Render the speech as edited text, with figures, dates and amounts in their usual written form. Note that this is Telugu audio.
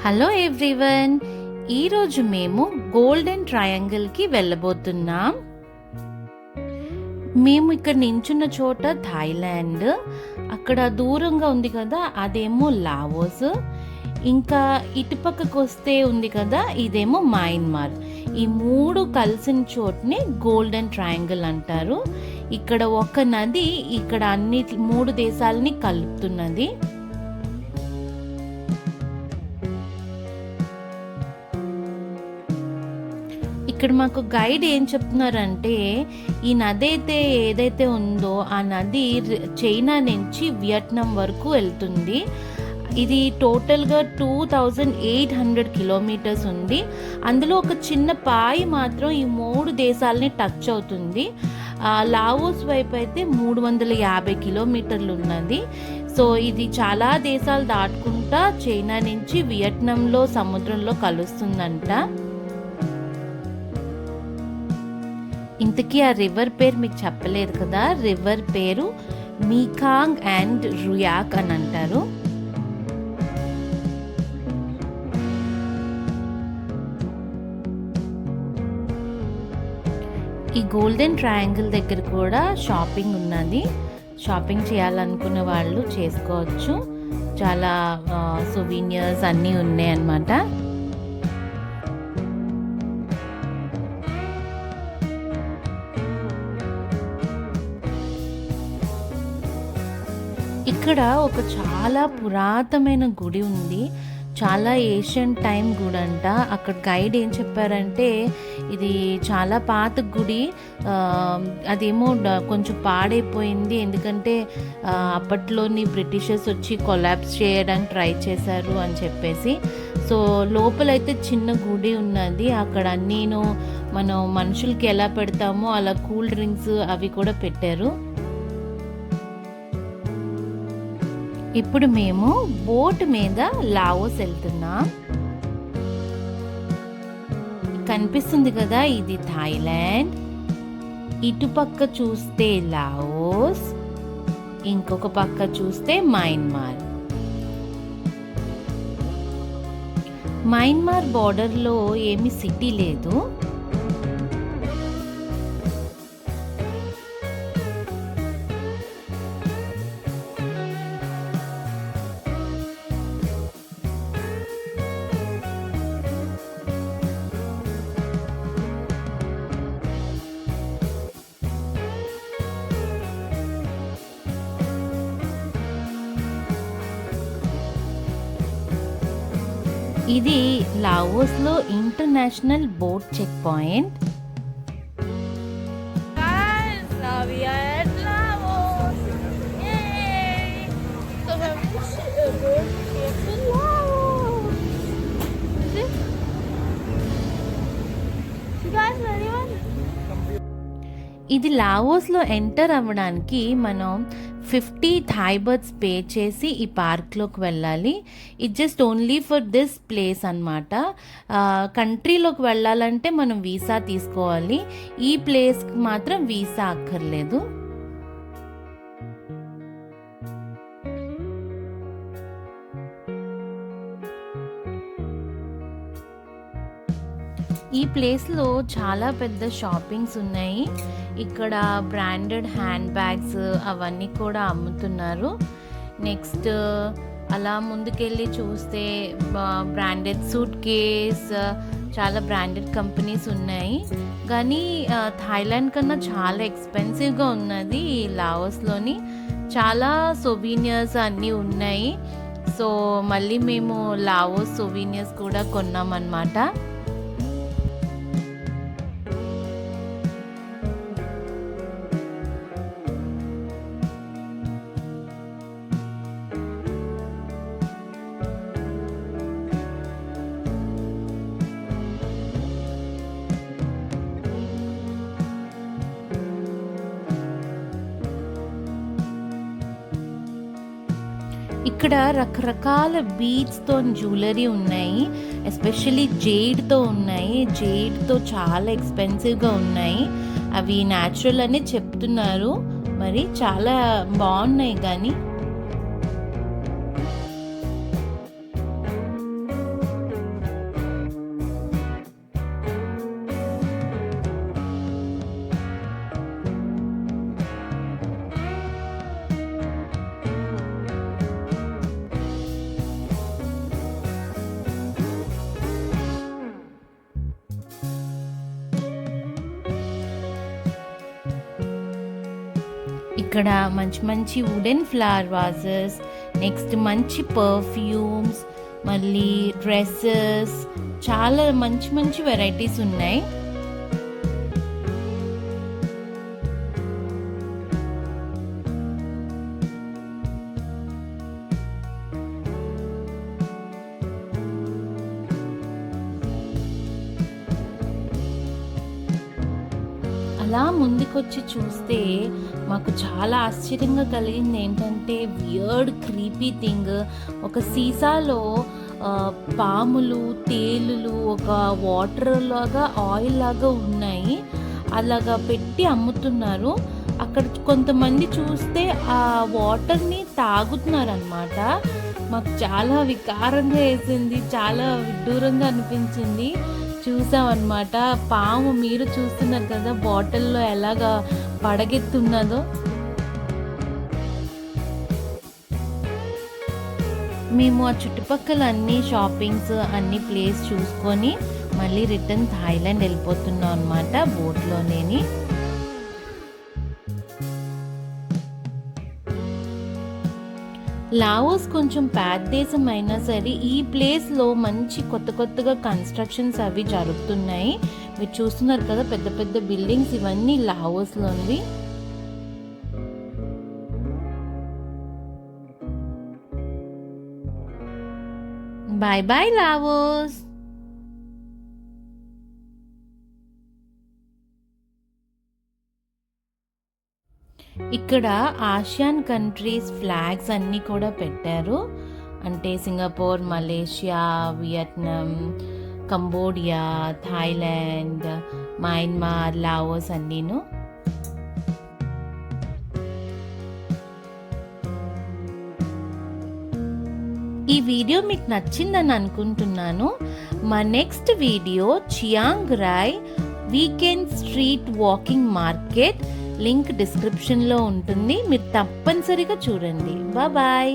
హలో ఎవ్రీవన్, ఈరోజు మేము గోల్డెన్ ట్రయాంగిల్కి వెళ్ళబోతున్నాం. మేము ఇక్కడ నించున్న చోట థాయిలాండ్, అక్కడ దూరంగా ఉంది కదా అదేమో లావోస్, ఇంకా ఇటుపక్కకు వస్తే ఉంది కదా ఇదేమో మయన్మార్. ఈ మూడు కలిసిన చోటుని గోల్డెన్ ట్రయాంగిల్ అంటారు. ఇక్కడ ఒక నది ఇక్కడ అన్ని మూడు దేశాలని కలుపుతున్నది. ఇక్కడ మాకు గైడ్ ఏం చెప్తున్నారంటే, ఈ నది ఏదైతే ఉందో ఆ నది చైనా నుంచి వియట్నాం వరకు వెళ్తుంది. ఇది టోటల్గా 2800 కిలోమీటర్స్ ఉంది. అందులో ఒక చిన్న పాయి మాత్రం ఈ మూడు దేశాలని టచ్ అవుతుంది. లావోస్ వైపు అయితే 350 కిలోమీటర్లు ఉన్నది. సో ఇది చాలా దేశాలు దాటుకుంటా చైనా నుంచి వియట్నాంలో సముద్రంలో కలుస్తుందంట. ఇంతకీ ఆ రివర్ పేరు మీకు చెప్పలేదు కదా, రివర్ పేరు మీకాంగ్ అండ్ రుయాక్ అని అంటారు. ఈ గోల్డెన్ ట్రయాంగిల్ దగ్గర కూడా షాపింగ్ ఉన్నది. షాపింగ్ చేయాలనుకున్న వాళ్ళు చేసుకోవచ్చు. చాలా సొవీనియర్స్ అన్నీ ఉన్నాయి అన్నమాట. ఇక్కడ ఒక చాలా పురాతనమైన గుడి ఉంది. చాలా ఏషియన్ టైం గుడి అంట. అక్కడ గైడ్ ఏం చెప్పారంటే, ఇది చాలా పాత గుడి, అదేమో కొంచెం పాడైపోయింది, ఎందుకంటే అప్పట్లోని బ్రిటిషర్స్ వచ్చి కొలాప్స్ చేయడానికి ట్రై చేశారు అని చెప్పేసి. సో లోపలైతే చిన్న గుడి ఉన్నది. అక్కడ అన్నీను మనం మనుషులకి ఎలా పెడతామో అలా కూల్ డ్రింక్స్ అవి కూడా పెట్టారు. ఇప్పుడు మేము బోట్ మీద లావోస్ వెళ్తున్నాం. కనిపిస్తుంది కదా ఇది థాయిలాండ్, ఇటుపక్క చూస్తే లావోస్, ఇంకొక పక్క చూస్తే మయన్మార్. మయన్మార్ బార్డర్లో ఏమీ సిటీ లేదు. ఇది లావోస్లో ఇంటర్నేషనల్ బోట్ చెక్ పాయింట్. ఇది లావోస్లో ఎంటర్ అవ్వడానికి మనం 50 థాయ్ బాత్స్ పే చేసి ఈ పార్క్లోకి వెళ్ళాలి. ఇది just only for this place అన్నమాట. కంట్రీలోకి వెళ్ళాలంటే మనం వీసా తీసుకోవాలి. ఈ ప్లేస్కి మాత్రం వీసా అక్కర్లేదు. ఈ ప్లేస్లో చాలా పెద్ద షాపింగ్స్ ఉన్నాయి. ఇక్కడ బ్రాండెడ్ హ్యాండ్ బ్యాగ్స్ అవన్నీ కూడా అమ్ముతున్నారు. నెక్స్ట్ అలా ముందుకెళ్ళి చూస్తే బ్రాండెడ్ సూట్ కేస్, చాలా బ్రాండెడ్ కంపెనీస్ ఉన్నాయి. కానీ థాయిలాండ్ కన్నా చాలా ఎక్స్పెన్సివ్గా ఉన్నది ఈ లావోస్లోని. చాలా సొవీనియర్స్ అన్నీ ఉన్నాయి. సో మళ్ళీ మేము లావోస్ సొవీనియర్స్ కూడా కొన్నామన్నమాట. ఇక్కడ రకరకాల బీడ్స్తో జ్యువెలరీ ఉన్నాయి. ఎస్పెషల్లీ జేడ్తో ఉన్నాయి. జేడ్తో చాలా ఎక్స్పెన్సివ్గా ఉన్నాయి. అవి న్యాచురల్ అని చెప్తున్నారు, మరి చాలా బాగున్నాయి. కానీ ఇక్కడ మంచి మంచి వుడెన్ ఫ్లవర్ వాజెస్, నెక్స్ట్ మంచి పర్ఫ్యూమ్స్, మళ్ళీ డ్రెస్సెస్, చాలా మంచి మంచి వెరైటీస్ ఉన్నాయి. అలా ముందుకొచ్చి చూస్తే మాకు చాలా ఆశ్చర్యంగా కలిగింది ఏంటంటే, వియర్డ్ క్రీపీ థింగ్, ఒక సీసాలో పాములు, తేలులు ఒక వాటర్ లాగా ఆయిల్ లాగా ఉన్నాయి, అలాగా పెట్టి అమ్ముతున్నారు. అక్కడ కొంతమంది చూస్తే ఆ వాటర్ని తాగుతున్నారనమాట. మాకు చాలా వికారంగా వేసింది, చాలా విడ్డూరంగా అనిపించింది. చూసామన్నమాట. పాము మీరు చూస్తున్నారు కదా బాటిల్లో ఎలాగా పడగెత్తున్నదో. మేము ఆ చుట్టుపక్కల అన్ని షాపింగ్స్ అన్ని ప్లేస్ చూసుకొని మళ్ళీ రిటర్న్ థాయిలాండ్ వెళ్ళిపోతున్నాం అనమాట బోట్లోనేని. లావోస్ కొంచెం పేద దేశం అయినా సరే ఈ ప్లేస్లో మంచి కొత్త కొత్తగా కన్స్ట్రక్షన్స్ అవి జరుగుతున్నాయి. మీరు చూస్తున్నారు కదా పెద్ద పెద్ద బిల్డింగ్స్, ఇవన్నీ లావోస్లోనివి. Bye bye Laos. ఇక్కడ ఆసియాన్ కంట్రీస్ ఫ్లాగ్స్ అన్నీ కూడా పెట్టారు. అంటే Singapore, Malaysia, Vietnam, Cambodia, Thailand, Myanmar, Laos అన్నీను. ఈ వీడియో మీకు నచ్చిందని అనుకుంటున్నాను. మా next video Chiang Rai weekend street walking market, link డిస్క్రిప్షన్లో ఉంటుంది. మీరు తప్పనిసరిగా చూడండి. బాయ్.